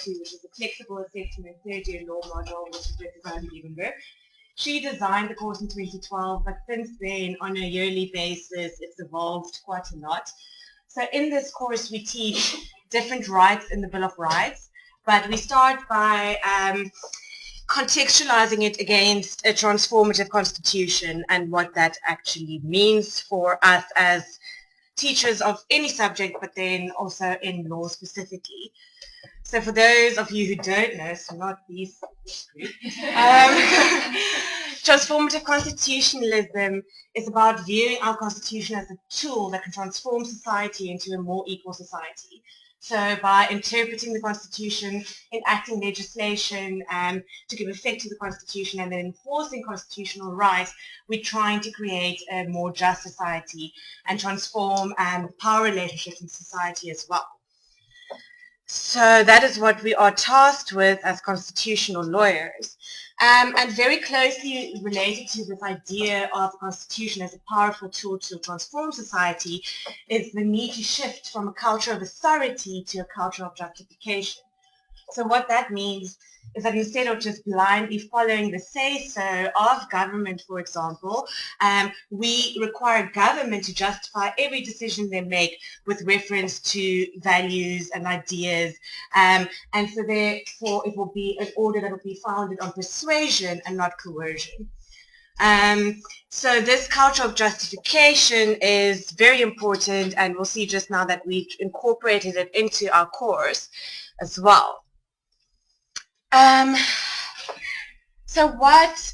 2, which is the flexible assessment third year law module, which is written by Liebenberg. She designed the course in 2012, but since then, on a yearly basis, it's evolved quite a lot. So in this course, we teach different rights in the Bill of Rights, but we start by contextualizing it against a transformative constitution and what that actually means for us as teachers of any subject, but then also in law specifically. So for those of you who don't know, so not these group, transformative constitutionalism is about viewing our constitution as a tool that can transform society into a more equal society. So by interpreting the constitution, enacting legislation to give effect to the constitution, and then enforcing constitutional rights, we're trying to create a more just society and transform power relationships in society as well. So that is what we are tasked with as constitutional lawyers. And very closely related to this idea of the Constitution as a powerful tool to transform society is the need to shift from a culture of authority to a culture of justification. So what that means is that instead of just blindly following the say-so of government, for example, we require government to justify every decision they make with reference to values and ideas. And so therefore it will be an order that will be founded on persuasion and not coercion. So this culture of justification is very important, and we'll see just now that we've incorporated it into our course as well. So what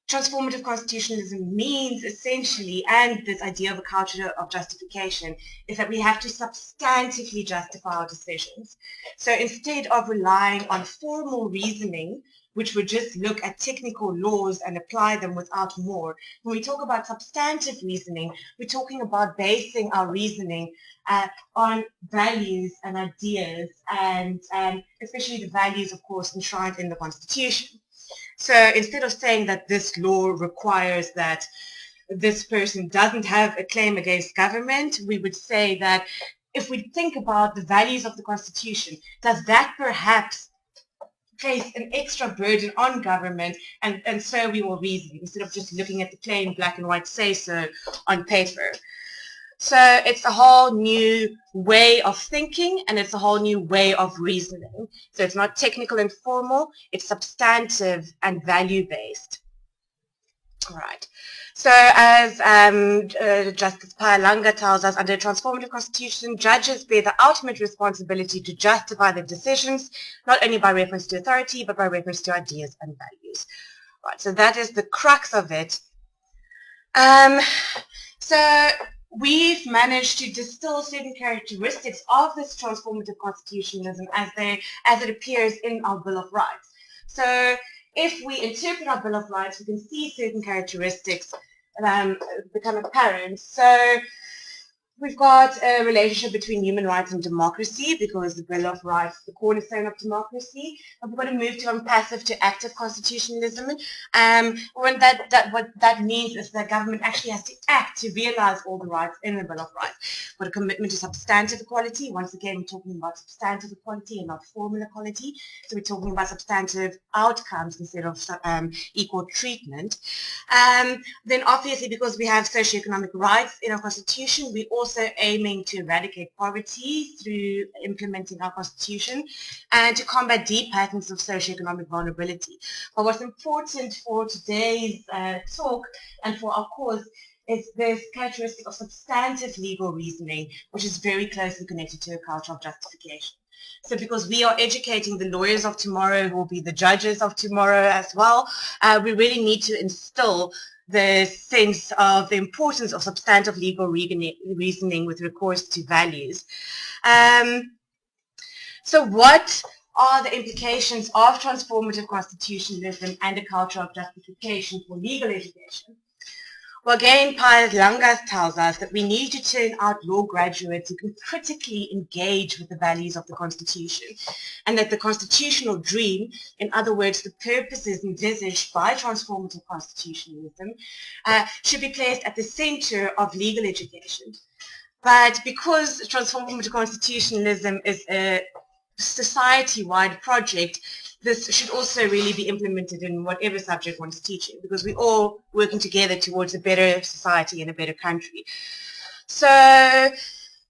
transformative constitutionalism means essentially, and this idea of a culture of justification, is that we have to substantively justify our decisions. So instead of relying on formal reasoning, which would just look at technical laws and apply them without more, when we talk about substantive reasoning, we're talking about basing our reasoning on values and ideas, and especially the values, of course, enshrined in the Constitution. So instead of saying that this law requires that this person doesn't have a claim against government, we would say that if we think about the values of the Constitution, does that perhaps place an extra burden on government, and so we will reason instead of just looking at the plain black and white say-so on paper. So it's a whole new way of thinking, and it's a whole new way of reasoning. So it's not technical and formal, it's substantive and value-based. All right. So as Justice Payalanga tells us, under a transformative constitution, judges bear the ultimate responsibility to justify their decisions, not only by reference to authority, but by reference to ideas and values. Right. So that is the crux of it. So we've managed to distill certain characteristics of this transformative constitutionalism as it appears in our Bill of Rights. So if we interpret our Bill of Rights, we can see certain characteristics become apparent. So we've got a relationship between human rights and democracy, because the Bill of Rights is the cornerstone of democracy. And we've got to move from passive to active constitutionalism. What that means is that government actually has to act to realize all the rights in the Bill of Rights. We've got a commitment to substantive equality. Once again, we're talking about substantive equality and not formal equality. So we're talking about substantive outcomes instead of equal treatment. Then obviously, because we have socioeconomic rights in our constitution, we also aiming to eradicate poverty through implementing our constitution and to combat deep patterns of socioeconomic vulnerability. But what's important for today's talk and for our course is this characteristic of substantive legal reasoning, which is very closely connected to a culture of justification. So because we are educating the lawyers of tomorrow who will be the judges of tomorrow as well, we really need to instill the sense of the importance of substantive legal reasoning with recourse to values. So what are the implications of transformative constitutionalism and a culture of justification for legal education? Well, again, Payalanga tells us that we need to turn out law graduates who can critically engage with the values of the Constitution, and that the constitutional dream, in other words, the purposes envisaged by transformative constitutionalism, should be placed at the center of legal education. But because transformative constitutionalism is a society-wide project, this should also really be implemented in whatever subject one's teaching, because we're all working together towards a better society and a better country. So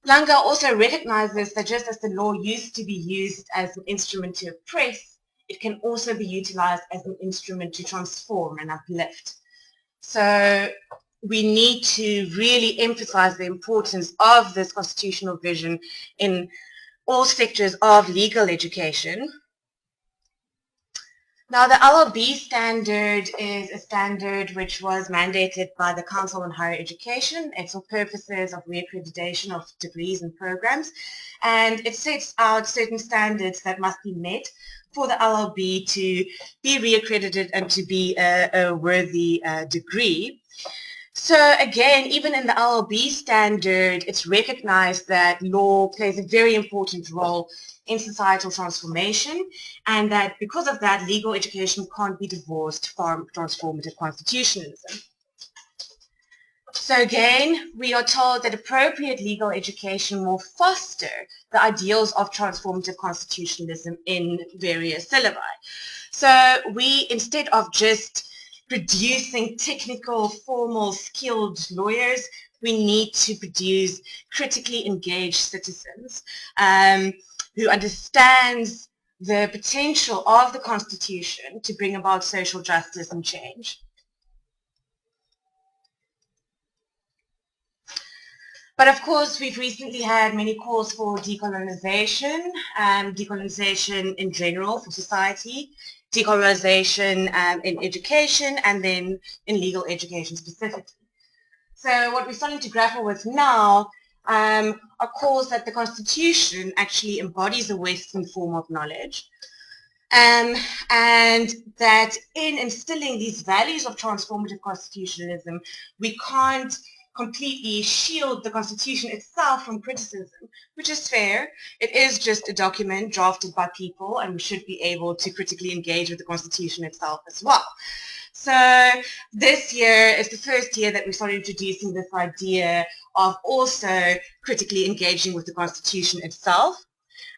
Langa also recognizes that just as the law used to be used as an instrument to oppress, it can also be utilized as an instrument to transform and uplift. So we need to really emphasize the importance of this constitutional vision in all sectors of legal education. Now, the LLB standard is a standard which was mandated by the Council on Higher Education. It's for purposes of reaccreditation of degrees and programs, and it sets out certain standards that must be met for the LLB to be reaccredited and to be a worthy degree. So again, even in the LLB standard, it's recognized that law plays a very important role in societal transformation, and that because of that, legal education can't be divorced from transformative constitutionalism. So again, we are told that appropriate legal education will foster the ideals of transformative constitutionalism in various syllabi. So we, instead of just producing technical, formal, skilled lawyers, we need to produce critically engaged citizens who understands the potential of the Constitution to bring about social justice and change. But of course, we've recently had many calls for decolonization, decolonization in general for society, decolonization in education, and then in legal education specifically. So what we're starting to grapple with now are calls that the Constitution actually embodies a Western form of knowledge, and that in instilling these values of transformative constitutionalism, we can't completely shield the Constitution itself from criticism, which is fair. It is just a document drafted by people, and we should be able to critically engage with the Constitution itself as well. So this year is the first year that we started introducing this idea of also critically engaging with the Constitution itself.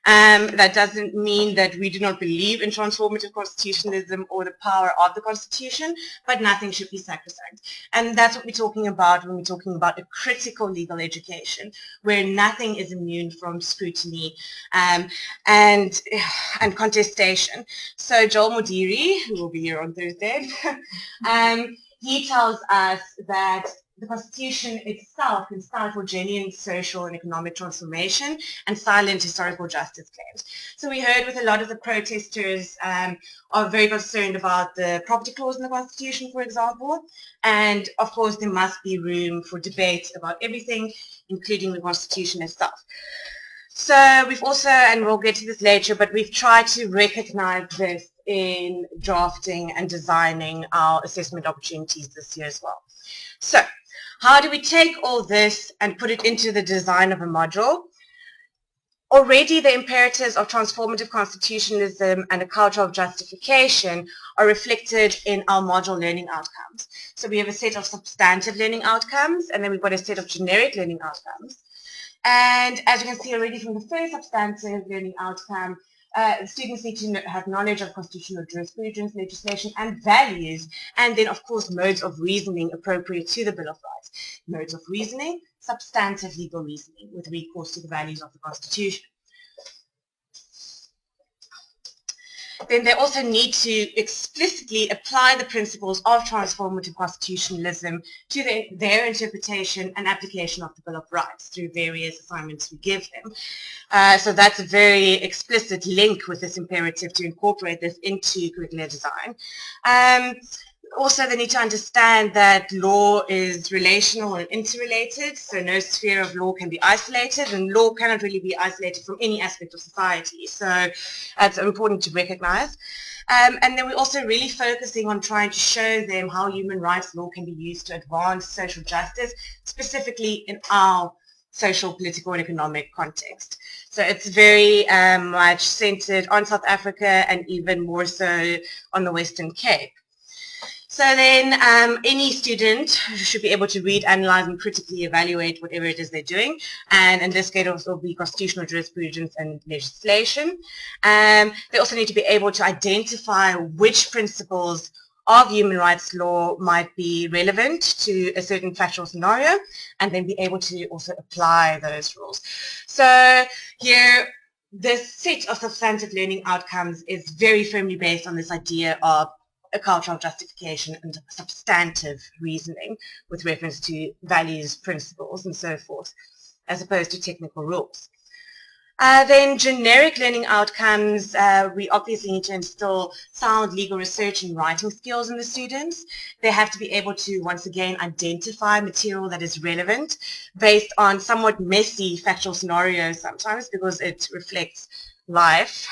That doesn't mean that we do not believe in transformative constitutionalism or the power of the Constitution, but nothing should be sacrosanct. And that's what we're talking about when we're talking about a critical legal education, where nothing is immune from scrutiny and contestation. So Joel Modiri, who will be here on Thursday, he tells us that the Constitution itself can stifle genuine social and economic transformation and silent historical justice claims. So we heard with a lot of the protesters are very concerned about the property clause in the Constitution, for example, and of course there must be room for debate about everything, including the Constitution itself. So we've also, and we'll get to this later, but we've tried to recognize this in drafting and designing our assessment opportunities this year as well. So how do we take all this and put it into the design of a module? Already the imperatives of transformative constitutionalism and a culture of justification are reflected in our module learning outcomes. So we have a set of substantive learning outcomes, and then we've got a set of generic learning outcomes. And as you can see already from the first substantive learning outcome, students need to have knowledge of constitutional jurisprudence, legislation, and values, and then, of course, modes of reasoning appropriate to the Bill of Rights. Modes of reasoning, substantive legal reasoning with recourse to the values of the Constitution. Then they also need to explicitly apply the principles of transformative constitutionalism to their interpretation and application of the Bill of Rights through various assignments we give them. So that's a very explicit link with this imperative to incorporate this into curricular design. Also, they need to understand that law is relational and interrelated, so no sphere of law can be isolated, and law cannot really be isolated from any aspect of society. So that's important to recognize. And then we're also really focusing on trying to show them how human rights law can be used to advance social justice, specifically in our social, political, and economic context. So it's very much centered on South Africa and even more so on the Western Cape. So then any student should be able to read, analyze, and critically evaluate whatever it is they're doing. And in this case, it will be constitutional jurisprudence and legislation. They also need to be able to identify which principles of human rights law might be relevant to a certain factual scenario, and then be able to also apply those rules. So here, this set of substantive learning outcomes is very firmly based on this idea of a culture of justification and substantive reasoning with reference to values, principles, and so forth, as opposed to technical rules. Then generic learning outcomes, we obviously need to instill sound legal research and writing skills in the students. They have to be able to, once again, identify material that is relevant based on somewhat messy factual scenarios sometimes because it reflects life.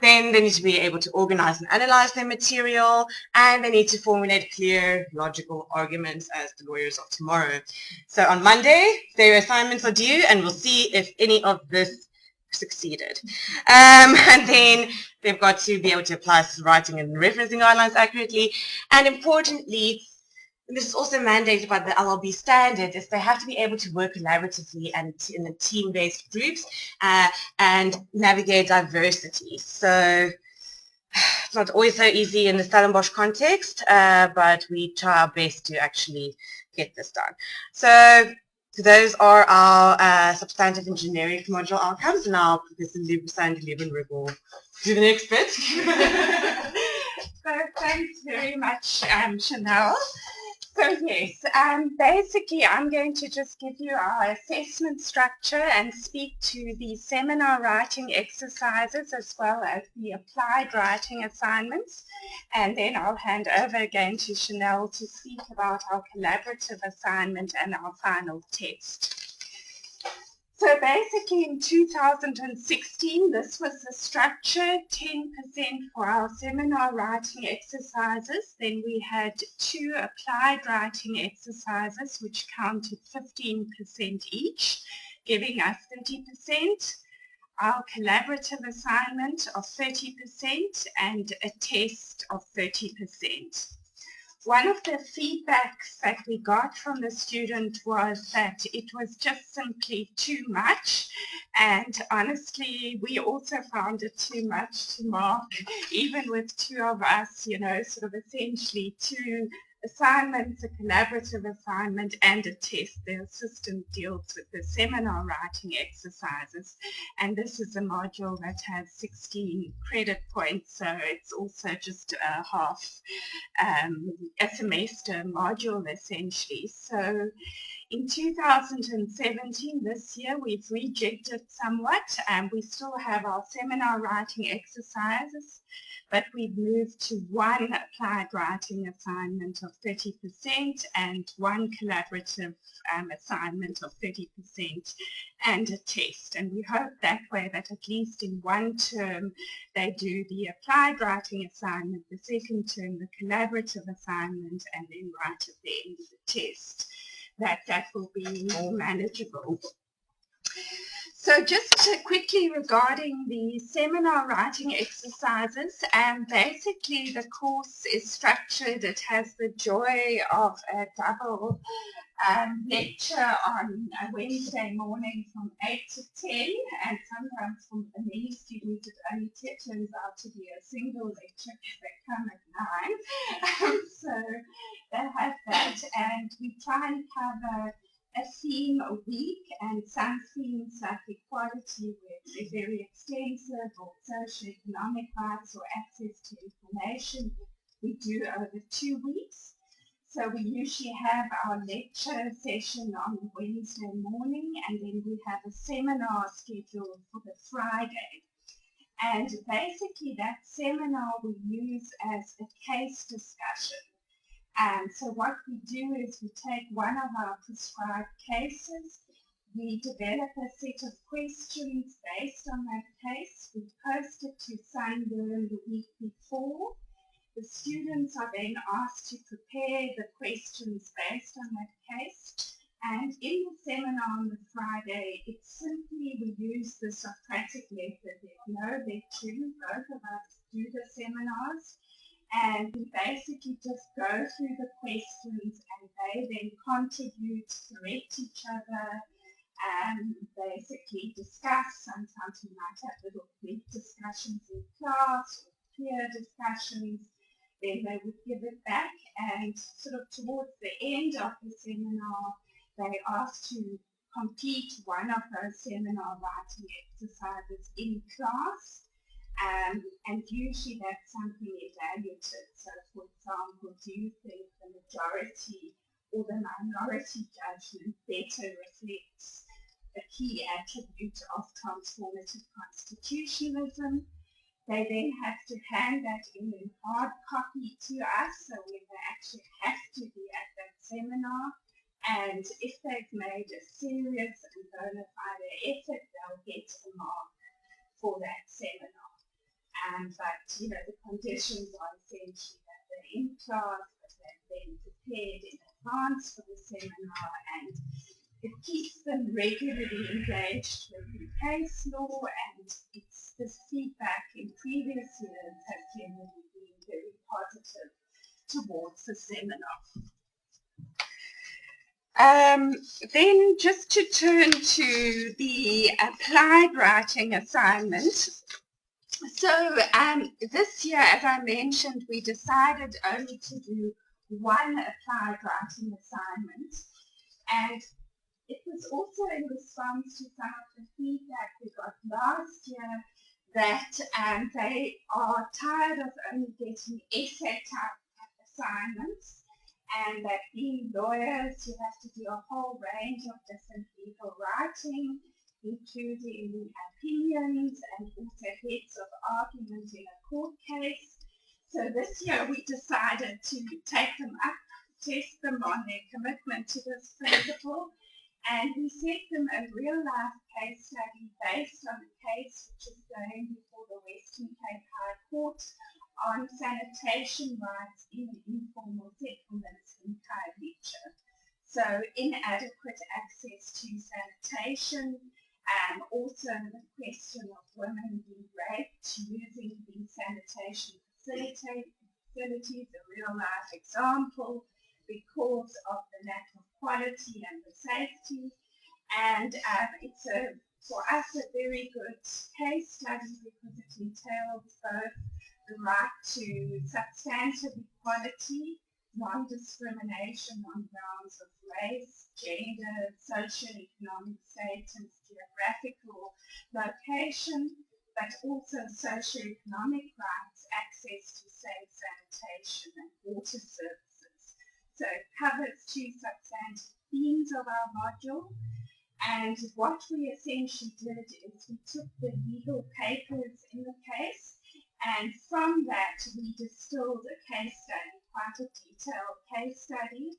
Then they need to be able to organize and analyze their material, and they need to formulate clear, logical arguments as the lawyers of tomorrow. So on Monday, their assignments are due, and we'll see if any of this succeeded. And then they've got to be able to apply writing and referencing guidelines accurately, and importantly, this is also mandated by the LLB standard, is they have to be able to work collaboratively and in the team-based groups and navigate diversity. So it's not always so easy in the Stellenbosch context, but we try our best to actually get this done. So those are our substantive and generic module outcomes. Now Professor Leeuwenhoek will do the next bit. So thanks very much, Chanel. So yes, basically I'm going to just give you our assessment structure and speak to the seminar writing exercises as well as the applied writing assignments, and then I'll hand over again to Chanel to speak about our collaborative assignment and our final test. So basically in 2016, this was the structure, 10% for our seminar writing exercises. Then we had 2 applied writing exercises, which counted 15% each, giving us 30%. Our collaborative assignment of 30% and a test of 30%. One of the feedbacks that we got from the student was that it was just simply too much, and honestly we also found it too much to mark, even with 2 of us, you know, sort of essentially 2 assignments, a collaborative assignment and a test. The assistant deals with the seminar writing exercises, and this is a module that has 16 credit points, so it's also just a half a semester module essentially. So in 2017, this year, we've rejigged it somewhat, and we still have our seminar writing exercises, but we've moved to 1 applied writing assignment of 30% and 1 collaborative assignment of 30% and a test. And we hope that way that at least in 1 term they do the applied writing assignment, the second term the collaborative assignment, and then right at the end of the test. That will be more manageable. So just quickly regarding the seminar writing exercises, basically the course is structured. It has the joy of a double lecture on a Wednesday morning from 8 to 10, and sometimes for many students it only turns out to be a single lecture because they come at 9. So they have that, and we try and cover a theme a week, and some themes like equality, which is very extensive, or socioeconomic rights or access to information, we do over 2 weeks. So we usually have our lecture session on Wednesday morning, and then we have a seminar scheduled for the Friday. And basically that seminar we use as a case discussion. And so what we do is we take one of our prescribed cases, we develop a set of questions based on that case, we post it to Sunburn the week before. The students are then asked to prepare the questions based on that case. And in the seminar on the Friday, it's simply we use the Socratic method. There's no lecturing, both of us do the seminars. And we basically just go through the questions and they then contribute, correct each other, and basically discuss. Sometimes we might have little group discussions in class or peer discussions. Then they would give it back, and sort of towards the end of the seminar, they asked to complete one of those seminar writing exercises in class. And usually that's something evaluated. So for example, do you think the majority or the minority judgment better reflects a key attribute of transformative constitutionalism? They then have to hand that in hard copy to us, so when they actually have to be at that seminar. And if they've made a serious and bona fide effort, they'll get a mark for that seminar. But the conditions are essentially that they're in class, that they've been prepared in advance for the seminar, and it keeps them regularly engaged with the case law, and this feedback in previous years has generally been very positive towards the seminar. Then just to turn to the applied writing assignment. So this year, as I mentioned, we decided only to do one applied writing assignment, and it was also in response to some of the feedback we got last year that they are tired of only getting essay-type assignments, and that being lawyers, you have to do a whole range of different legal writing, including opinions and also heads of argument in a court case. So this year we decided to take them up, test them on their commitment to this principle, and we set them a real-life case study based on a case which is going before the Western Cape High Court on sanitation rights in informal settlements in Khayelitsha. So inadequate access to sanitation, also the question of women being raped using these sanitation facilities, a real-life example, because of the lack of quality and the safety. And it's for us a very good case study because it entails both the right to substantive equality, non-discrimination on grounds of race, gender, socioeconomic status, geographical location, but also socioeconomic rights, access to safe sanitation and water services. So it covers two substantive themes of our module. And what we essentially did is we took the legal papers in the case, and from that we distilled a case study, quite a detailed case study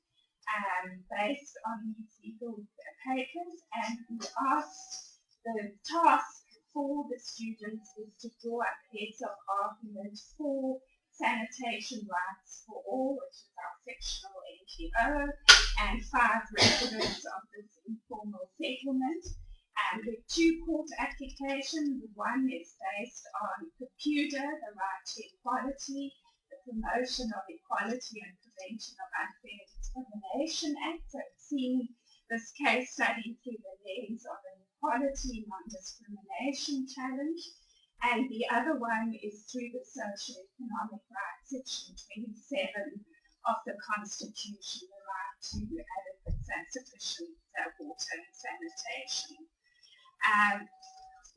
based on these legal papers, and we asked the task for the students is to draw up heads of argument for sanitation rights for all, which is our sectional NGO, and 5 residents of this informal settlement. With 2 court applications. The one is based on PEPUDA, the right to equality, the Promotion of Equality and Prevention of Unfair Discrimination Act. So it's seeing this case study through the lens of an equality non-discrimination challenge. And the other one is through the Socioeconomic Rights, Section 27 of the Constitution, the right to adequate and sufficient water and sanitation.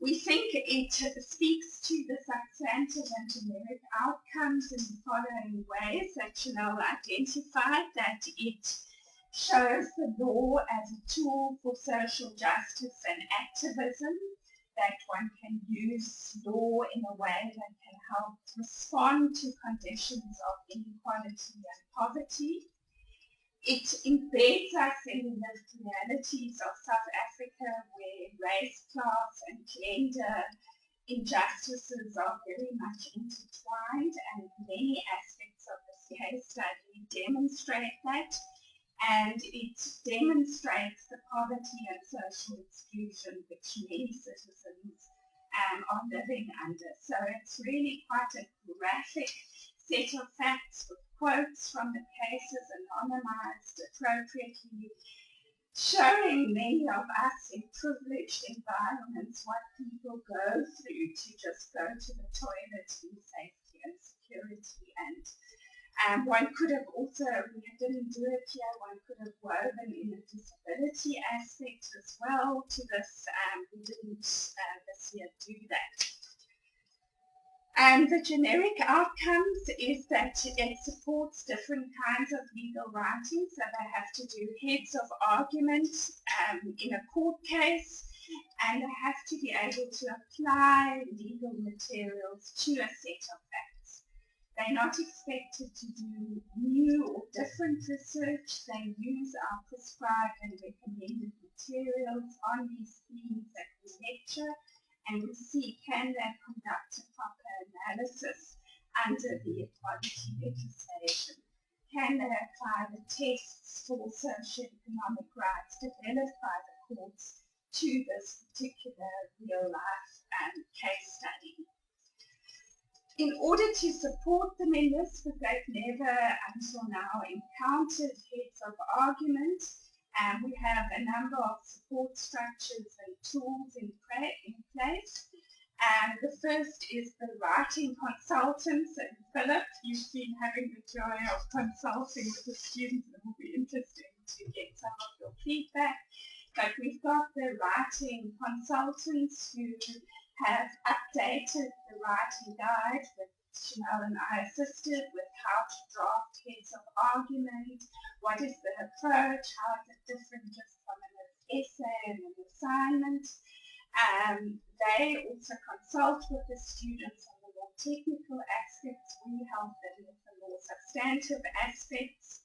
We think it speaks to the substantive and generic outcomes in the following ways that Chanel identified, that it shows the law as a tool for social justice and activism, that one can use law in a way that can help respond to conditions of inequality and poverty. It embeds us in the realities of South Africa, where race, class, and gender injustices are very much intertwined, and many aspects of this case study demonstrate that. And it demonstrates the poverty and social exclusion which many citizens are living under. So it's really quite a graphic set of facts with quotes from the cases anonymized appropriately, showing many of us in privileged environments what people go through to just go to the toilet in safety and security. And one could have also, we didn't do it here, one could have woven in a disability aspect as well to this. We didn't this year do that. And the generic outcomes is that it supports different kinds of legal writing. So they have to do heads of argument in a court case, and they have to be able to apply legal materials to a set of facts. They're not expected to do new or different research. They use our prescribed and recommended materials on these themes that we lecture, and we see, can they conduct a proper analysis under the equality legislation? Can they apply the tests for socioeconomic rights developed by the courts to this particular real-life case study? In order to support them in this, because they've never until now encountered heads of argument, we have a number of support structures and tools in place. The first is the writing consultants. And Philip, you've been having the joy of consulting with the students. It will be interesting to get some of your feedback. But we've got the writing consultants who have updated the writing guide that Chanel and I assisted with how to draft heads of argument, what is the approach, how is it different just from an essay and an assignment. They also consult with the students on the more technical aspects. We help them with the more substantive aspects.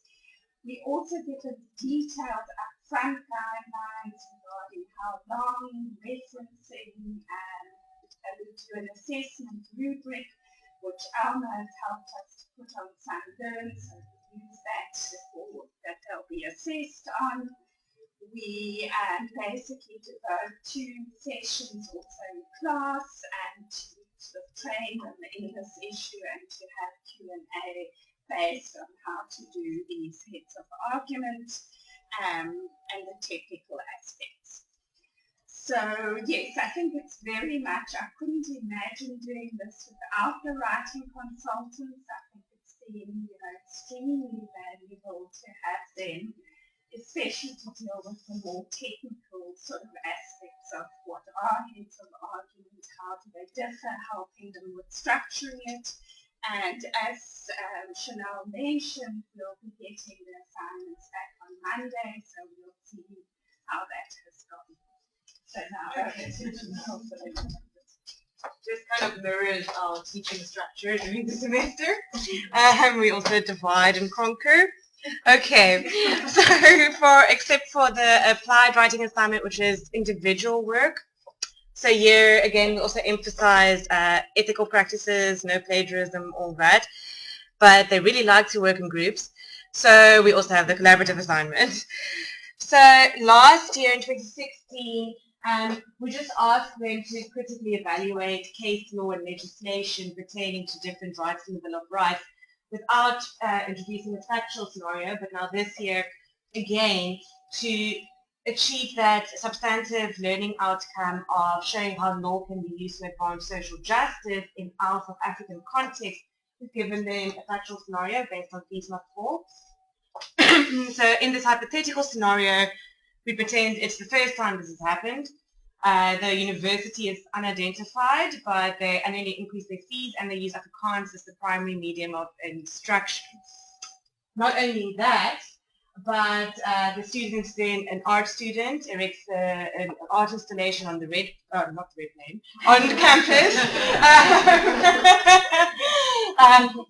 We also get a detailed upfront guidelines regarding how long, referencing, and we do an assessment rubric, which Alma has helped us to put on Sunburn, so we use that for that they'll be assessed on. We basically devote 2 sessions also in class and to sort of train them in this issue and to have Q&A based on how to do these heads of argument and the technical aspects. So yes, I think it's very much, I couldn't imagine doing this without the writing consultants. I think it's been extremely valuable to have them, especially to deal with the more technical sort of aspects of what are heads of argument, how do they differ, helping them with structuring it. And as Chanel mentioned, we'll be getting the assignments back on Monday, so we'll see how that has gone. So now, just kind of mirrors our teaching structure during the semester. We also divide and conquer. Okay, so except for the applied writing assignment, which is individual work. So here again, we also emphasized ethical practices, no plagiarism, all that. But they really like to work in groups. So we also have the collaborative assignment. So last year in 2016, we just asked them to critically evaluate case law and legislation pertaining to different rights in the Bill of Rights without introducing a factual scenario, but now this year, again, to achieve that substantive learning outcome of showing how law can be used to advance social justice in our South African context, we've given them a factual scenario based on fees not for. So in this hypothetical scenario, we pretend it's the first time this has happened. The university is unidentified, but they annually increase their fees and they use Afrikaans as the primary medium of instruction. Not only that, but the students then, an art student erects an art installation on the on campus.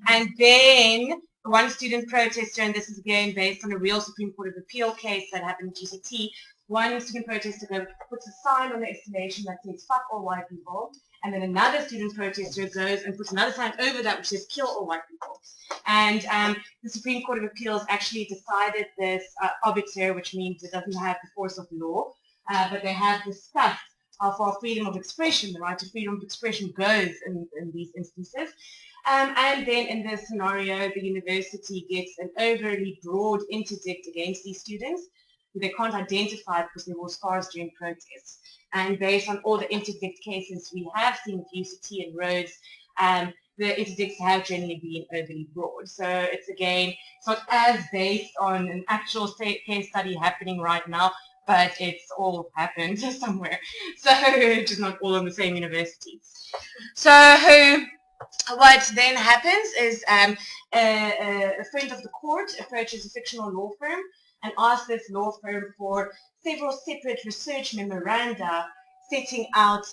And then one student protester, and this is again based on a real Supreme Court of Appeal case that happened in GCT, one student protester puts a sign on the installation that says "fuck all white people," and then another student protester goes and puts another sign over that which says "kill all white people." And the Supreme Court of Appeals actually decided this arbiter, which means it doesn't have the force of law, but they have discussed how far freedom of expression, the right to freedom of expression goes in these instances. And then in this scenario, the university gets an overly broad interdict against these students who they can't identify because they wore scarves during protests. And based on all the interdict cases we have seen with UCT and Rhodes, the interdicts have generally been overly broad. So it's again, it's not as based on an actual case study happening right now, but it's all happened somewhere. So it's just not all in the same university. So what then happens is a friend of the court approaches a fictional law firm and asks this law firm for several separate research memoranda setting out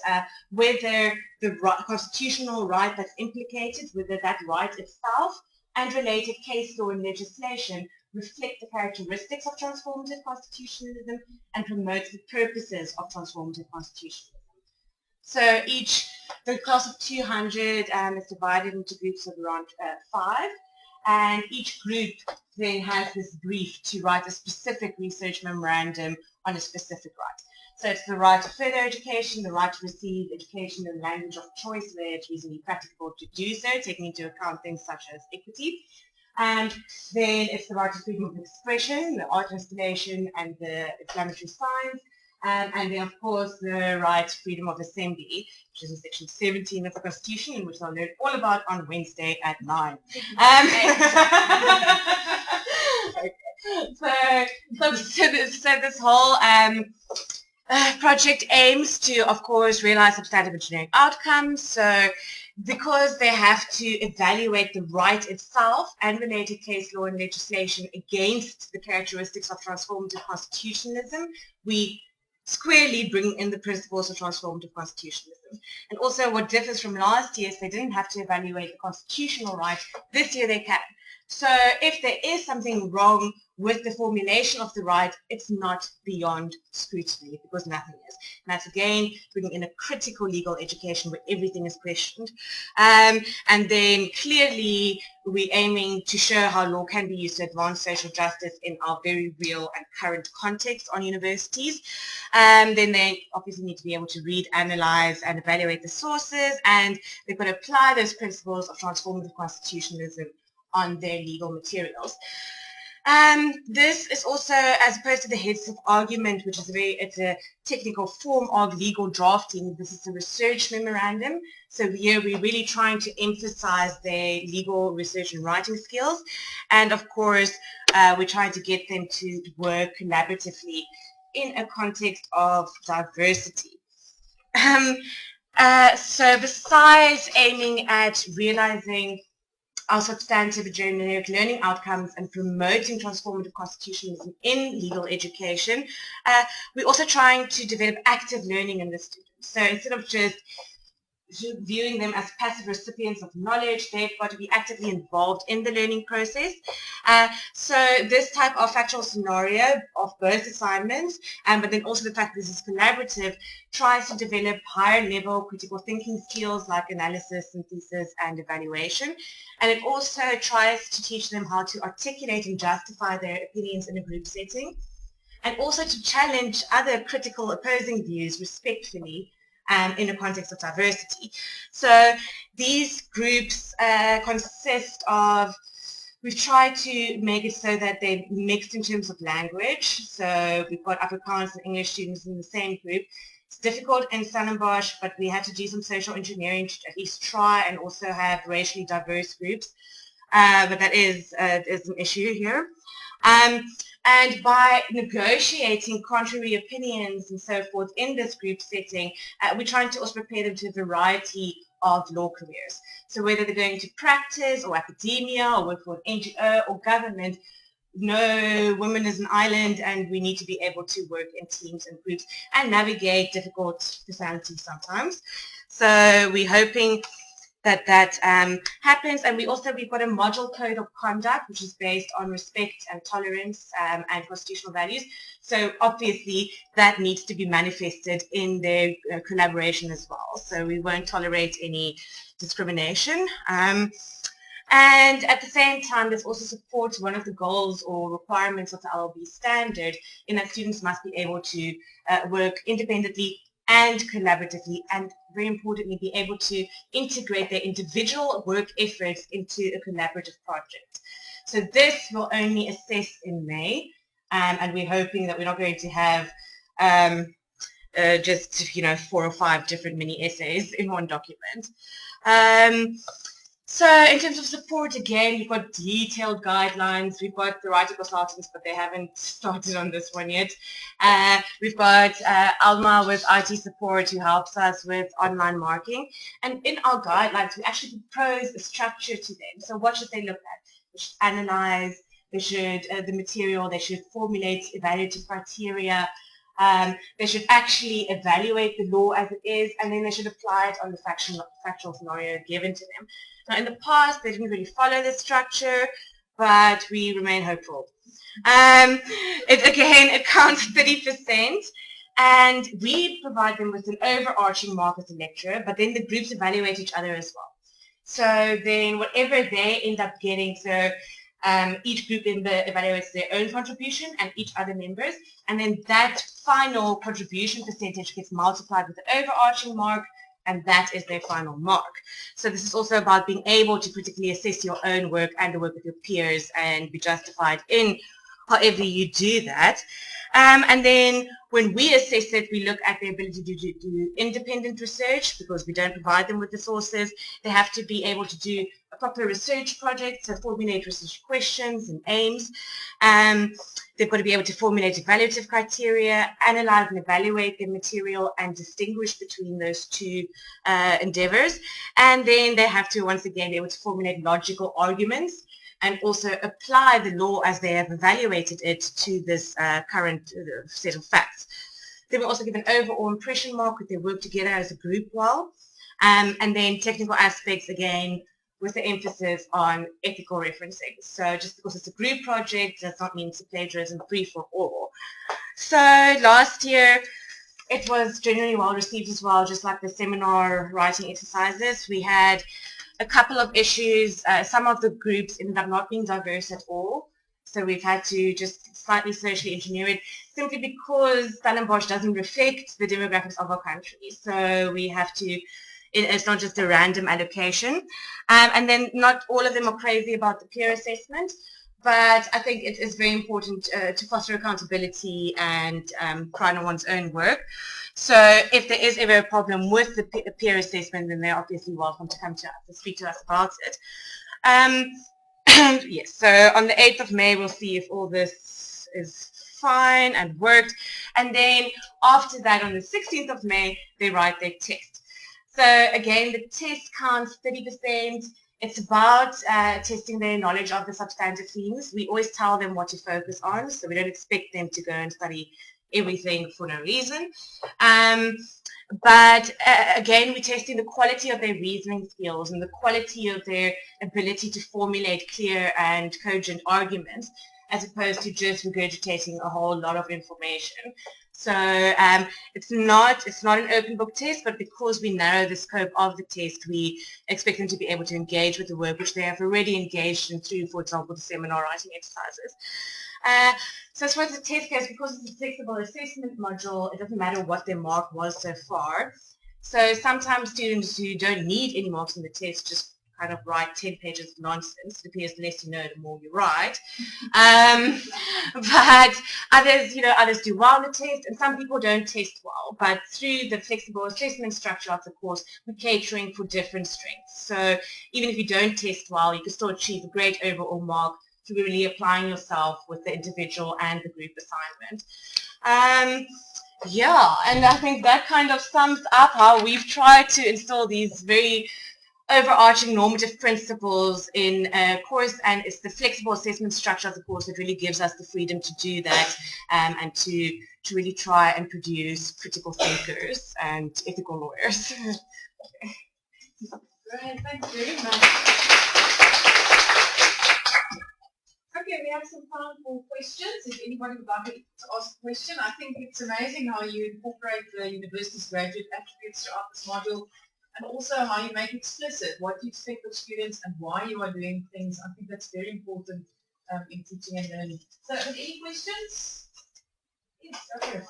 whether the constitutional right that's implicated, whether that right itself and related case law and legislation reflect the characteristics of transformative constitutionalism and promote the purposes of transformative constitutionalism. So the class of 200 is divided into groups of around 5, and each group then has this brief to write a specific research memorandum on a specific right. So it's the right to further education, the right to receive education in the language of choice where it's reasonably practicable to do so, taking into account things such as equity. And then it's the right to freedom of expression, the art installation, and the inflammatory signs. And then, of course, the right to freedom of assembly, which is in section 17 of the Constitution, and which I'll learn all about on Wednesday at 9. Okay. So this whole project aims to, of course, realize substantive engineering outcomes. So because they have to evaluate the right itself and related case law and legislation against the characteristics of transformative constitutionalism, we squarely bring in the principles of transformative constitutionalism. And also what differs from last year is they didn't have to evaluate the constitutional right. This year they can. So if there is something wrong with the formulation of the right, it's not beyond scrutiny because nothing is. And that's again bringing in a critical legal education where everything is questioned. And then clearly we're aiming to show how law can be used to advance social justice in our very real and current context on universities. Then they obviously need to be able to read, analyze, and evaluate the sources, and they've got to apply those principles of transformative constitutionalism on their legal materials. This is also, as opposed to the heads of argument, which is it's a technical form of legal drafting, this is a research memorandum. So here we're really trying to emphasize their legal research and writing skills. And of course, we're trying to get them to work collaboratively in a context of diversity. So besides aiming at realizing our substantive generic learning outcomes and promoting transformative constitutionalism in legal education, we're also trying to develop active learning in the students. So instead of just viewing them as passive recipients of knowledge, they've got to be actively involved in the learning process. So this type of factual scenario of both assignments, but then also the fact that this is collaborative, tries to develop higher level critical thinking skills like analysis, synthesis, and evaluation. And it also tries to teach them how to articulate and justify their opinions in a group setting, and also to challenge other critical opposing views respectfully in a context of diversity. So these groups consist of, we've tried to make it so that they're mixed in terms of language. So we've got Afrikaans and English students in the same group. It's difficult in Stellenbosch, but we had to do some social engineering to at least try and also have racially diverse groups. But that is an issue here. And by negotiating contrary opinions and so forth in this group setting, we're trying to also prepare them to a variety of law careers. So whether they're going to practice or academia or work for an NGO or government, no woman is an island, and we need to be able to work in teams and groups and navigate difficult personalities sometimes. So we're hoping that happens. And we've got a model code of conduct which is based on respect and tolerance and constitutional values. So obviously that needs to be manifested in their collaboration as well. So we won't tolerate any discrimination. And at the same time, this also supports one of the goals or requirements of the LLB standard, in that students must be able to work independently and collaboratively, and very importantly, be able to integrate their individual work efforts into a collaborative project. So this will only assess in May, and we're hoping that we're not going to have just 4 or 5 different mini essays in one document. So in terms of support, again, we've got detailed guidelines. We've got the writing consultants, but they haven't started on this one yet. We've got Alma with IT support who helps us with online marking. And in our guidelines, we actually propose a structure to them. So what should they look at? They should analyze, they should, the material, they should formulate evaluative criteria, they should actually evaluate the law as it is, and then they should apply it on the factual scenario given to them. Now, in the past, they didn't really follow this structure, but we remain hopeful. It counts 30%, and we provide them with an overarching mark as a lecturer, but then the groups evaluate each other as well. So then whatever they end up getting, so each group member evaluates their own contribution and each other members, and then that final contribution percentage gets multiplied with the overarching mark, and that is their final mark. So this is also about being able to critically assess your own work and the work of your peers and be justified in however you do that. And then when we assess it, we look at their ability to do independent research, because we don't provide them with the sources. They have to be able to do a proper research project, so formulate research questions and aims. They've got to be able to formulate evaluative criteria, analyze and evaluate their material, and distinguish between those two endeavors. And then they have to, once again, be able to formulate logical arguments and also apply the law as they have evaluated it to this current set of facts. They will also give an overall impression mark if they work together as a group well. And then technical aspects, again, with the emphasis on ethical referencing. So just because it's a group project does not mean it's a plagiarism free for all. So last year, it was generally well received as well, just like the seminar writing exercises. We had a couple of issues. Some of the groups ended up not being diverse at all. So we've had to just slightly socially engineer it, simply because Stellenbosch doesn't reflect the demographics of our country. So we have to, it's not just a random allocation. And then not all of them are crazy about the peer assessment, but I think it is very important to foster accountability and pride on one's own work. So if there is ever a problem with the peer assessment, then they're obviously welcome to come to us and speak to us about it. Yes, so on the 8th of May, we'll see if all this is fine and worked. And then after that, on the 16th of May, they write their test. So again, the test counts 30%. It's about testing their knowledge of the substantive themes. We always tell them what to focus on, so we don't expect them to go and study everything for no reason. But again, we're testing the quality of their reasoning skills and the quality of their ability to formulate clear and cogent arguments, as opposed to just regurgitating a whole lot of information. So it's not an open book test, but because we narrow the scope of the test, we expect them to be able to engage with the work, which they have already engaged in through, for example, the seminar writing exercises. So as far as the test goes, because it's a flexible assessment module, it doesn't matter what their mark was so far. So sometimes students who don't need any marks in the test just kind of write 10 pages of nonsense. It appears the less you know, the more you write. But others do well in the test, and some people don't test well. But through the flexible assessment structure of the course, we're catering for different strengths. So even if you don't test well, you can still achieve a great overall mark through really applying yourself with the individual and the group assignment. Yeah, and I think that kind of sums up how we've tried to instill these very overarching normative principles in a course, and it's the flexible assessment structure of the course that really gives us the freedom to do that, and to really try and produce critical thinkers and ethical lawyers. Great, thanks very much. Okay, we have some time for questions. If anybody would like to ask a question, I think it's amazing how you incorporate the university's graduate attributes throughout this module, and also how you make explicit what you expect of students and why you are doing things. I think that's very important in teaching and learning. So, any questions? Yes, okay.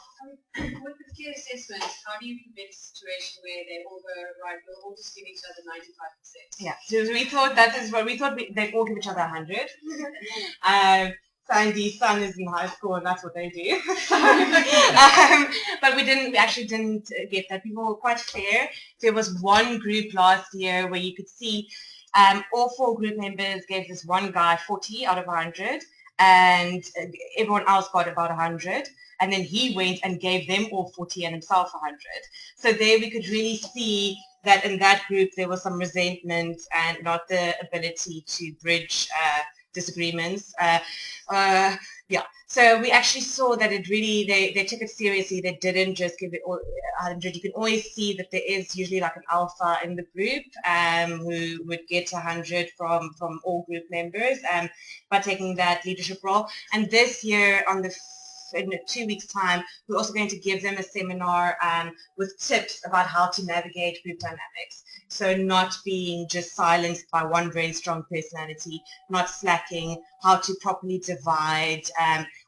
With the peer assessment, how do you prevent a situation where they all go, right, we'll all just give each other 95%? Yeah, so we thought that is what we thought they'd all give each other 100. Sandy's son is in high school and that's what they do. But we actually didn't get that. People were quite fair. There was one group last year where you could see all 4 group members gave this one guy 40 out of 100 and everyone else got about 100. And then he went and gave them all 40 and himself 100. So there we could really see that in that group there was some resentment and not the ability to bridge disagreements. Yeah, so we actually saw that it really, they took it seriously. They didn't just give it all 100. You can always see that there is usually like an alpha in the group who would get 100 from all group members by taking that leadership role. And this year in 2 weeks' time, we're also going to give them a seminar with tips about how to navigate group dynamics. So not being just silenced by one very strong personality, not slacking, how to properly divide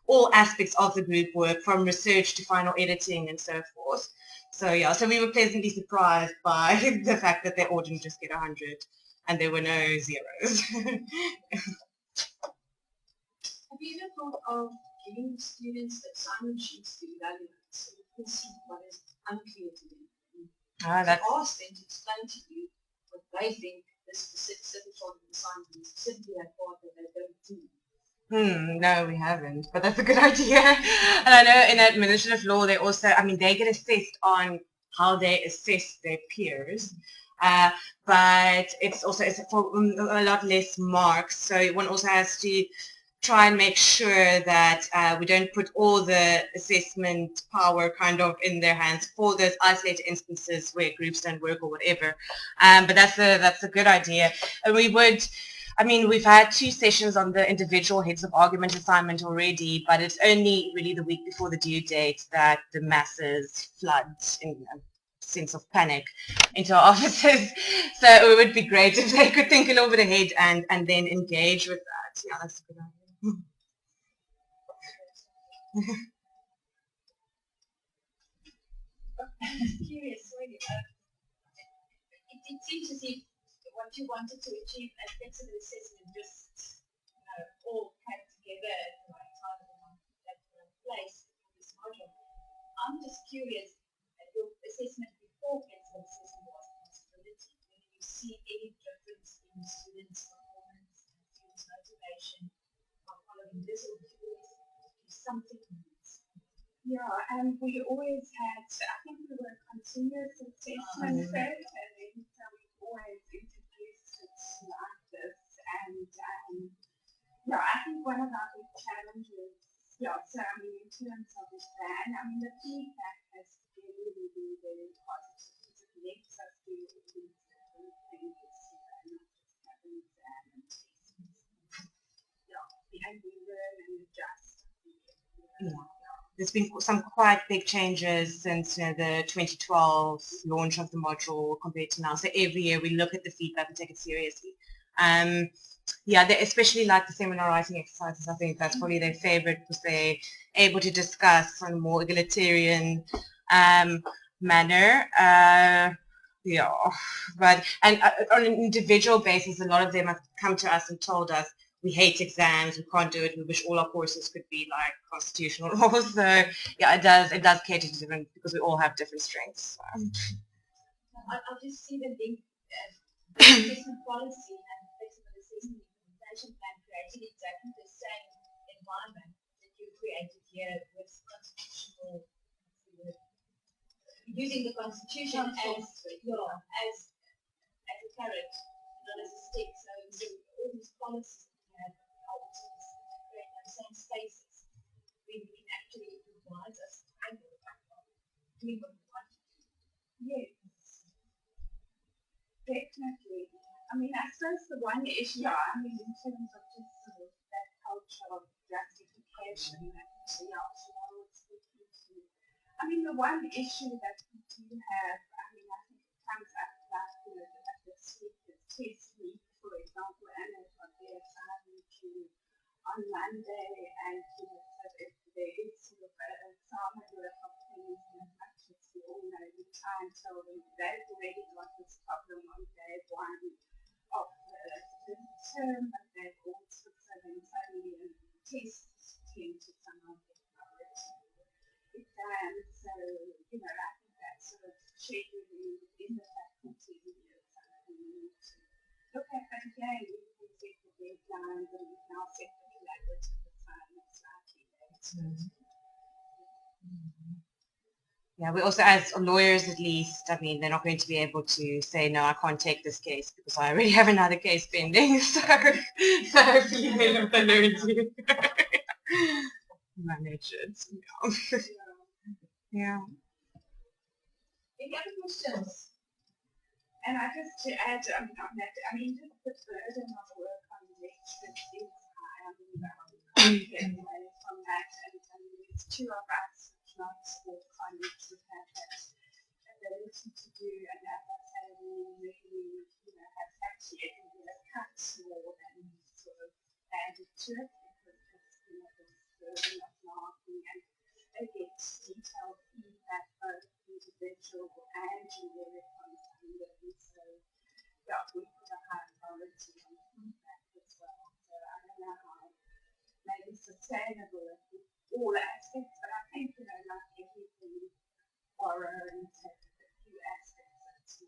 all aspects of the group work from research to final editing and so forth. So yeah, so we were pleasantly surprised by the fact that they all didn't just get 100 and there were no zeros. Have you ever thought of giving students assignment sheets to evaluate so you can see what is unclear to them? That's ask them to explain to you what they think this specific sort of assignment is, simply that part that they don't do. No, we haven't, but that's a good idea. And I know in administrative law, they also, I mean, they get assessed on how they assess their peers, but it's for a lot less marks. So one also has to try and make sure that we don't put all the assessment power kind of in their hands for those isolated instances where groups don't work or whatever. But that's a good idea. And we've had 2 sessions on the individual heads of argument assignment already, but it's only really the week before the due date that the masses flood in a sense of panic into our offices. So it would be great if they could think a little bit ahead and then engage with that. Yeah, that's a good idea. I'm curious, really. It seems as if what you wanted to achieve as flexible assessment just all came together at the right time in that place for this module. I'm just curious, your assessment before flexible assessment was possibility. Whether you see any difference in students' performance and students' motivation by following this, or do something else? Yeah, and we always had, I think we were continuous assessment first, and then so we always introduced it like this. And yeah, I think one of our big challenges, so I mean, in terms of the plan, I mean, the feedback has been really, really very positive. It makes us do these different things, not just have an exam and tests. And we learn and adjust. Yeah. There's been some quite big changes since the 2012 launch of the module compared to now. So every year we look at the feedback and take it seriously. Yeah, they especially like the seminar writing exercises. I think that's probably their favorite because they're able to discuss on a more egalitarian manner. Yeah, but on an individual basis, a lot of them have come to us and told us, we hate exams, we can't do it, we wish all our courses could be like constitutional laws. So yeah, it does cater to different, because we all have different strengths. I'll just see the link, assessment policy and flexible assessment implementation plan created exactly the same environment that you created here with constitutional, using the constitution as a carrot, not as a stick. So all these policies have helped us create those same spaces. We actually provides us doing what we want to do. Yes. Definitely. I mean, I suppose the one issue, in terms of just sort of that culture of justification that I mean, the one issue that we do have, I think it comes up like this week, the test week, for example, and it's what they're assigned to on Monday, and so if there is sort of a Sama work of things and matches, we all know we try and tell them they've already got this problem on day one of the term, but they've also given only tests tend to some of the exams. So, you know, I think that sort of scheduling within the faculty is something we need to look at. But again, we set the deadlines and we've now set the collaborative assignments slightly later. Yeah, we also, as lawyers at least, I mean, they're not going to be able to say, no, I can't take this case because I already have another case pending. So hopefully they'll learn to manage it. Yeah. Any other questions? And I just to add on that, I mean, just the burden of work on the lecturers is high. I mean, we can't get away from that. And there's two of us, not all colleagues, who have that ability to do. And as I say, we really, you know, have actually cut more than sort of added to it because it's, you know, this burden of marking and get detailed feedback both individual and generic on somebody. So yeah, we put a high priority on feedback as well. So I don't know how maybe sustainable in all aspects, but I think, you know, like everything, borrow and take a few aspects that's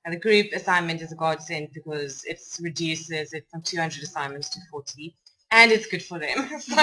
And the group assignment is a godsend because it reduces it from 200 assignments to 40, and it's good for them. So,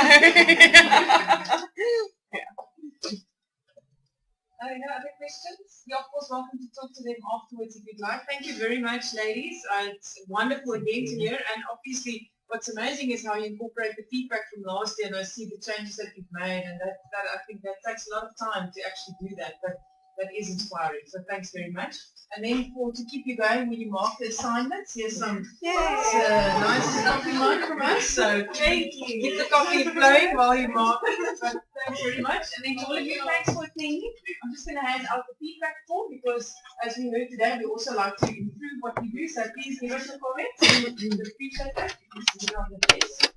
No other questions? You're of course welcome to talk to them afterwards if you'd like. Thank you very much, ladies. It's wonderful again to hear, and obviously what's amazing is how you incorporate the feedback from last year and I see the changes that you've made, and that I think that takes a lot of time to actually do that, but that is inspiring. So thanks very much. And then to keep you going when you mark the assignments, here's some nice coffee mug from us. So thank you. Keep the coffee flowing while you mark it. But thanks very much. And then to all of you, thanks for attending. I'm just going to hand out the feedback form because as we heard today, we also like to improve what we do. So please give us a comment. We would appreciate that. This is on the desk.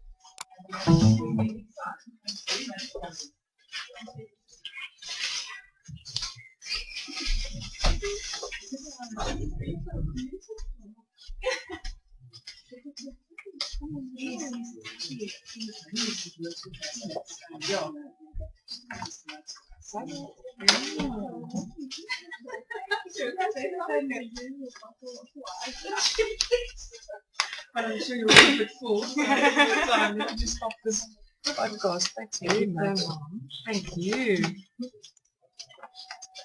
And we'll be excited. Thanks very much for coming. But I'm sure you'll keep it full. So time. Let me just stop this podcast. Thanks very much. Thank you.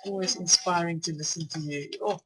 Always inspiring to listen to you. Oh.